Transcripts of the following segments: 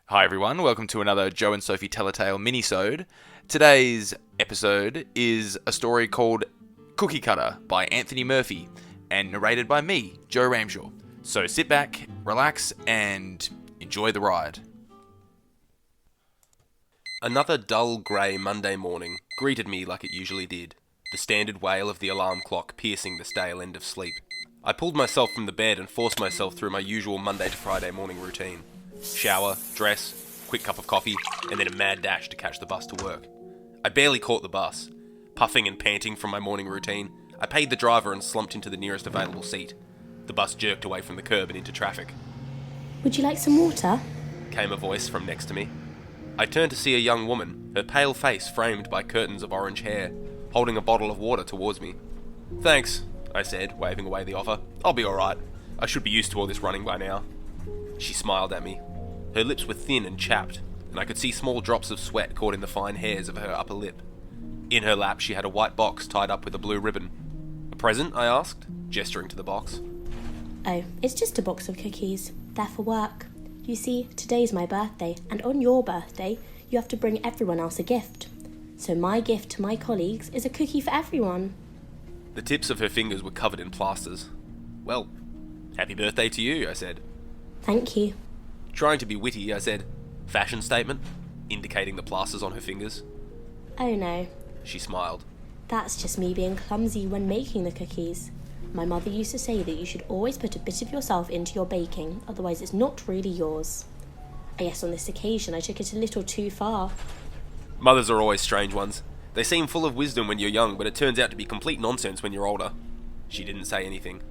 Hi everyone, welcome to another Joe and Sophie Tell a Tale Minisode. Today's episode is a story called Cookie Cutter by Anthony Murphy and narrated by me, Joe Ramshaw. So sit back, relax, and enjoy the ride. Another dull grey Monday morning greeted me like it usually did, the standard wail of the alarm clock piercing the stale end of sleep. I pulled myself from the bed and forced myself through my usual Monday to Friday morning routine. Shower, dress, quick cup of coffee, and then a mad dash to catch the bus to work. I barely caught the bus. Puffing and panting from my morning routine, I paid the driver and slumped into the nearest available seat. The bus jerked away from the curb and into traffic. Would you like some water? Came a voice from next to me. I turned to see a young woman, her pale face framed by curtains of orange hair, holding a bottle of water towards me. "Thanks," I said, waving away the offer. "I'll be alright. I should be used to all this running by now." She smiled at me. Her lips were thin and chapped, and I could see small drops of sweat caught in the fine hairs of her upper lip. In her lap she had a white box tied up with a blue ribbon. "A present?" I asked, gesturing to the box. Oh, it's just a box of cookies. They're for work. You see, today's my birthday, and on your birthday, you have to bring everyone else a gift. So my gift to my colleagues is a cookie for everyone. The tips of her fingers were covered in plasters. "Well, happy birthday to you," I said. Thank you. Trying to be witty, I said, "Fashion statement?" indicating the plasters on her fingers. Oh no, She smiled. that's just me being clumsy when making the cookies. My mother used to say that you should always put a bit of yourself into your baking, otherwise it's not really yours. I guess on this occasion I took it a little too far. Mothers are always strange ones. They seem full of wisdom when you're young, but it turns out to be complete nonsense when you're older. She didn't say anything.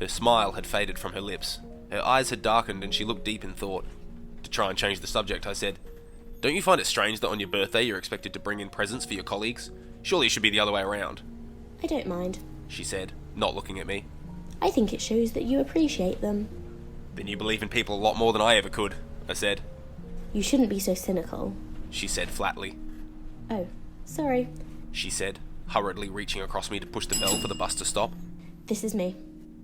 Her smile had faded from her lips. Her eyes had darkened and she looked deep in thought. To try and change the subject, I said, "Don't you find it strange that on your birthday you're expected to bring in presents for your colleagues? Surely it should be the other way around." I don't mind. She said, not looking at me. I think it shows that you appreciate them. "Then you believe in people a lot more than I ever could," I said. You shouldn't be so cynical. She said flatly. Oh, sorry. She said, hurriedly reaching across me to push the bell for the bus to stop. This is me.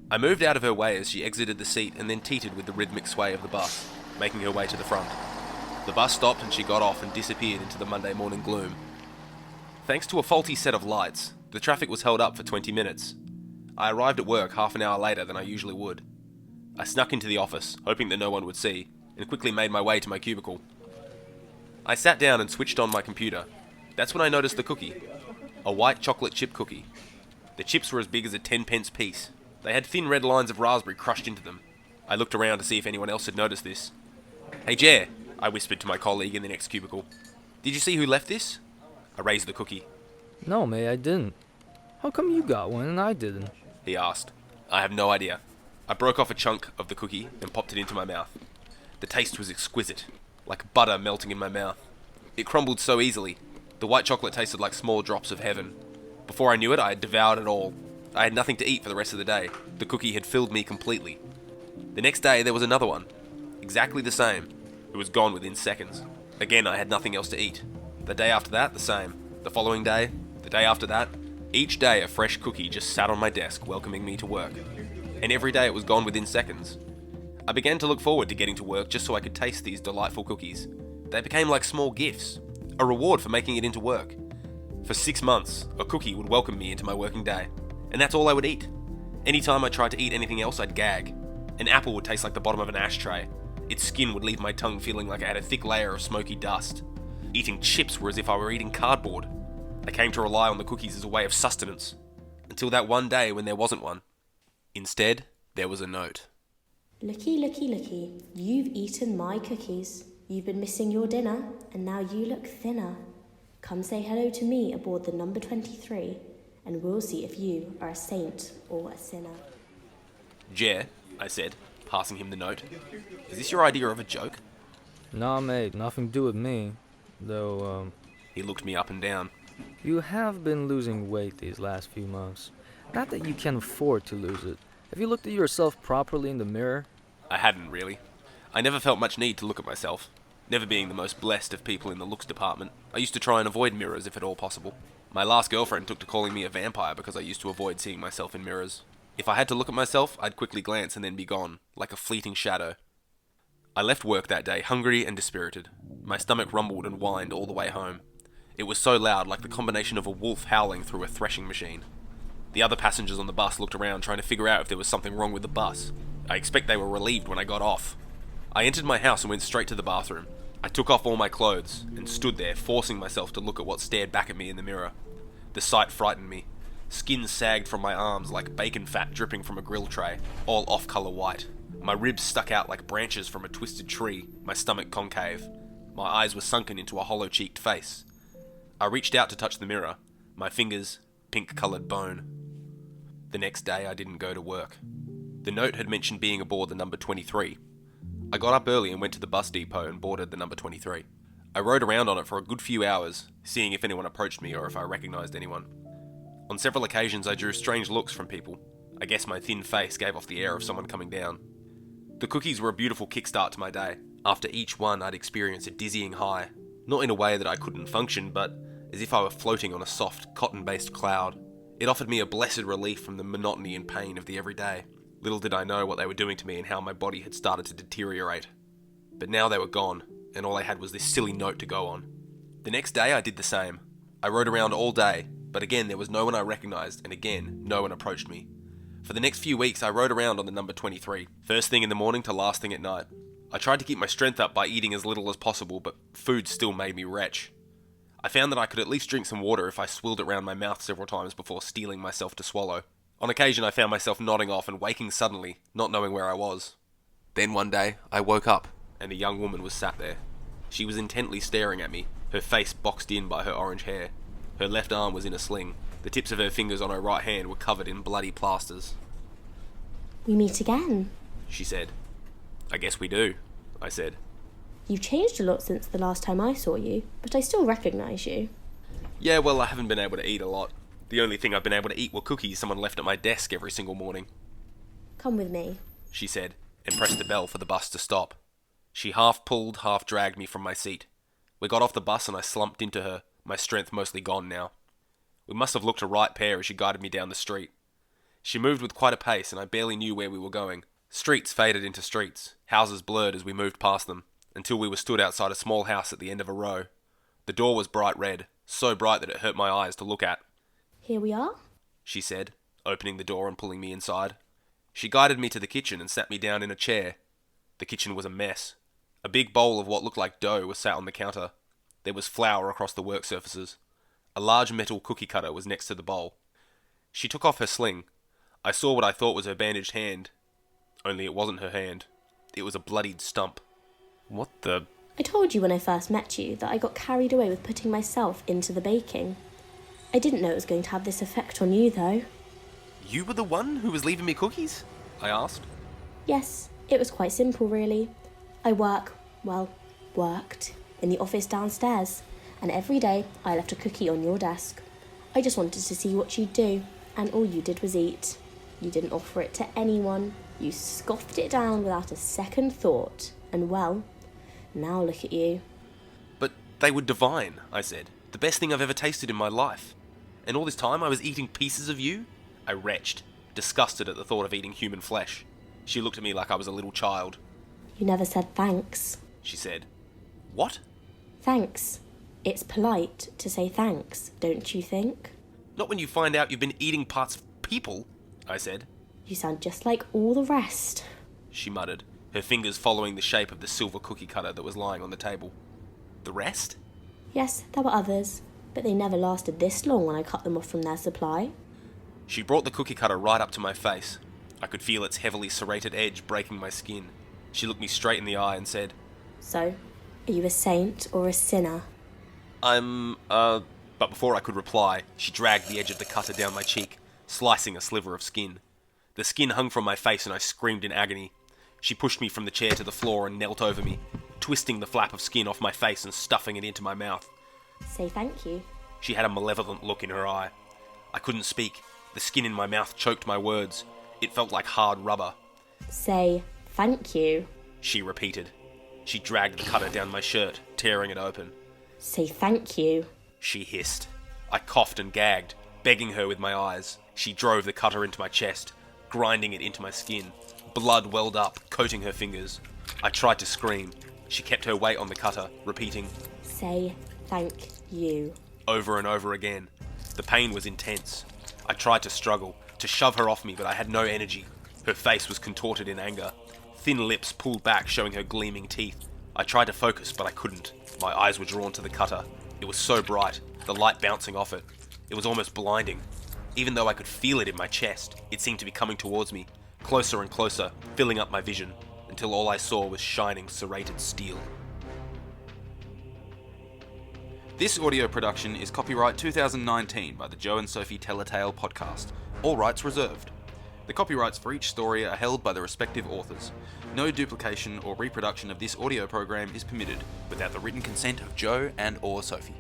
I moved out of her way as she exited the seat and then teetered with the rhythmic sway of the bus, making her way to the front. The bus stopped and she got off and disappeared into the Monday morning gloom. Thanks to a faulty set of lights, the traffic was held up for 20 minutes. I arrived at work half an hour later than I usually would. I snuck into the office, hoping that no one would see, and quickly made my way to my cubicle. I sat down and switched on my computer. That's when I noticed the cookie. A white chocolate chip cookie. The chips were as big as a 10-pence piece. They had thin red lines of raspberry crushed into them. I looked around to see if anyone else had noticed this. "Hey Jer," I whispered to my colleague in the next cubicle. "Did you see who left this?" I raised the cookie. No, mate, I didn't. How come you got one and I didn't? He asked. I have no idea. I broke off a chunk of the cookie and popped it into my mouth. The taste was exquisite, like butter melting in my mouth. It crumbled so easily. The white chocolate tasted like small drops of heaven. Before I knew it, I had devoured it all. I had nothing to eat for the rest of the day. The cookie had filled me completely. The next day, there was another one. Exactly the same. It was gone within seconds. Again, I had nothing else to eat. The day after that, the same. The following day, the day after that. Each day, a fresh cookie just sat on my desk, welcoming me to work. And every day, it was gone within seconds. I began to look forward to getting to work just so I could taste these delightful cookies. They became like small gifts, a reward for making it into work. For 6 months, a cookie would welcome me into my working day. And that's all I would eat. Anytime I tried to eat anything else, I'd gag. An apple would taste like the bottom of an ashtray. Its skin would leave my tongue feeling like I had a thick layer of smoky dust. Eating chips were as if I were eating cardboard. I came to rely on the cookies as a way of sustenance. Until that one day when there wasn't one. Instead, there was a note. Looky, looky, looky. You've eaten my cookies. You've been missing your dinner, and now you look thinner. Come say hello to me aboard the number 23, and we'll see if you are a saint or a sinner. "Jer," I said, passing him the note. "Is this your idea of a joke?" Nah, mate, nothing to do with me. Though, He looked me up and down. you have been losing weight these last few months. Not that you can afford to lose it. Have you looked at yourself properly in the mirror? I hadn't really. I never felt much need to look at myself. Never being the most blessed of people in the looks department, I used to try and avoid mirrors if at all possible. My last girlfriend took to calling me a vampire because I used to avoid seeing myself in mirrors. If I had to look at myself, I'd quickly glance and then be gone, like a fleeting shadow. I left work that day hungry and dispirited. My stomach rumbled and whined all the way home. It was so loud, like the combination of a wolf howling through a threshing machine. The other passengers on the bus looked around trying to figure out if there was something wrong with the bus. I expect they were relieved when I got off. I entered my house and went straight to the bathroom. I took off all my clothes and stood there, forcing myself to look at what stared back at me in the mirror. The sight frightened me. Skin sagged from my arms like bacon fat dripping from a grill tray, all off-colour white. My ribs stuck out like branches from a twisted tree, my stomach concave. My eyes were sunken into a hollow-cheeked face. I reached out to touch the mirror, my fingers pink-coloured bone. The next day I didn't go to work. The note had mentioned being aboard the number 23. I got up early and went to the bus depot and boarded the number 23. I rode around on it for a good few hours, seeing if anyone approached me or if I recognised anyone. On several occasions I drew strange looks from people. I guess my thin face gave off the air of someone coming down. The cookies were a beautiful kickstart to my day. After each one I'd experience a dizzying high, not in a way that I couldn't function, but as if I were floating on a soft, cotton-based cloud. It offered me a blessed relief from the monotony and pain of the everyday. Little did I know what they were doing to me and how my body had started to deteriorate. But now they were gone, and all I had was this silly note to go on. The next day I did the same. I rode around all day, but again there was no one I recognised, and again no one approached me. For the next few weeks I rode around on the number 23, first thing in the morning to last thing at night. I tried to keep my strength up by eating as little as possible, but food still made me retch. I found that I could at least drink some water if I swilled it round my mouth several times before steeling myself to swallow. On occasion I found myself nodding off and waking suddenly, not knowing where I was. Then one day, I woke up. And a young woman was sat there. She was intently staring at me, her face boxed in by her orange hair. Her left arm was in a sling. The tips of her fingers on her right hand were covered in bloody plasters. We meet again. She said. I guess we do, I said. You've changed a lot since the last time I saw you, but I still recognise you. Yeah, well, I haven't been able to eat a lot. The only thing I've been able to eat were cookies someone left at my desk every single morning. Come with me, she said, and pressed the bell for the bus to stop. She half pulled, half dragged me from my seat. We got off the bus and I slumped into her, my strength mostly gone now. We must have looked a right pair as she guided me down the street. She moved with quite a pace and I barely knew where we were going. Streets faded into streets, houses blurred as we moved past them, until we were stood outside a small house at the end of a row. The door was bright red, so bright that it hurt my eyes to look at. Here we are, she said, opening the door and pulling me inside. She guided me to the kitchen and sat me down in a chair. The kitchen was a mess. A big bowl of what looked like dough was sat on the counter. There was flour across the work surfaces. A large metal cookie cutter was next to the bowl. She took off her sling. I saw what I thought was her bandaged hand. Only it wasn't her hand. It was a bloodied stump. What the... I told you when I first met you that I got carried away with putting myself into the baking. I didn't know it was going to have this effect on you, though. You were the one who was leaving me cookies? I asked. Yes, it was quite simple, really. I worked in the office downstairs, and every day I left a cookie on your desk. I just wanted to see what you'd do, and all you did was eat. You didn't offer it to anyone. You scoffed it down without a second thought, and well, now look at you. But they were divine, I said. The best thing I've ever tasted in my life. And all this time I was eating pieces of you? I retched, disgusted at the thought of eating human flesh. She looked at me like I was a little child. You never said thanks, she said. What? Thanks. It's polite to say thanks, don't you think? Not when you find out you've been eating parts of people, I said. You sound just like all the rest, she muttered, her fingers following the shape of the silver cookie cutter that was lying on the table. The rest? Yes, there were others, but they never lasted this long when I cut them off from their supply. She brought the cookie cutter right up to my face. I could feel its heavily serrated edge breaking my skin. She looked me straight in the eye and said, So, are you a saint or a sinner? But before I could reply, she dragged the edge of the cutter down my cheek, slicing a sliver of skin. The skin hung from my face and I screamed in agony. She pushed me from the chair to the floor and knelt over me, twisting the flap of skin off my face and stuffing it into my mouth. Say thank you. She had a malevolent look in her eye. I couldn't speak. The skin in my mouth choked my words. It felt like hard rubber. Say thank you, she repeated. She dragged the cutter down my shirt, tearing it open. Say thank you, she hissed. I coughed and gagged, begging her with my eyes. She drove the cutter into my chest, grinding it into my skin. Blood welled up, coating her fingers. I tried to scream. She kept her weight on the cutter, repeating, Say thank you. over and over again. The pain was intense. I tried to struggle, to shove her off me, but I had no energy. Her face was contorted in anger. Thin lips pulled back, showing her gleaming teeth. I tried to focus, but I couldn't. My eyes were drawn to the cutter. It was so bright, the light bouncing off it. It was almost blinding. Even though I could feel it in my chest, it seemed to be coming towards me, closer and closer, filling up my vision, until all I saw was shining, serrated steel. This audio production is copyright 2019 by the Joe and Sophie Tell a Tale podcast. All rights reserved. The copyrights for each story are held by the respective authors. No duplication or reproduction of this audio program is permitted without the written consent of Joe and/or Sophie.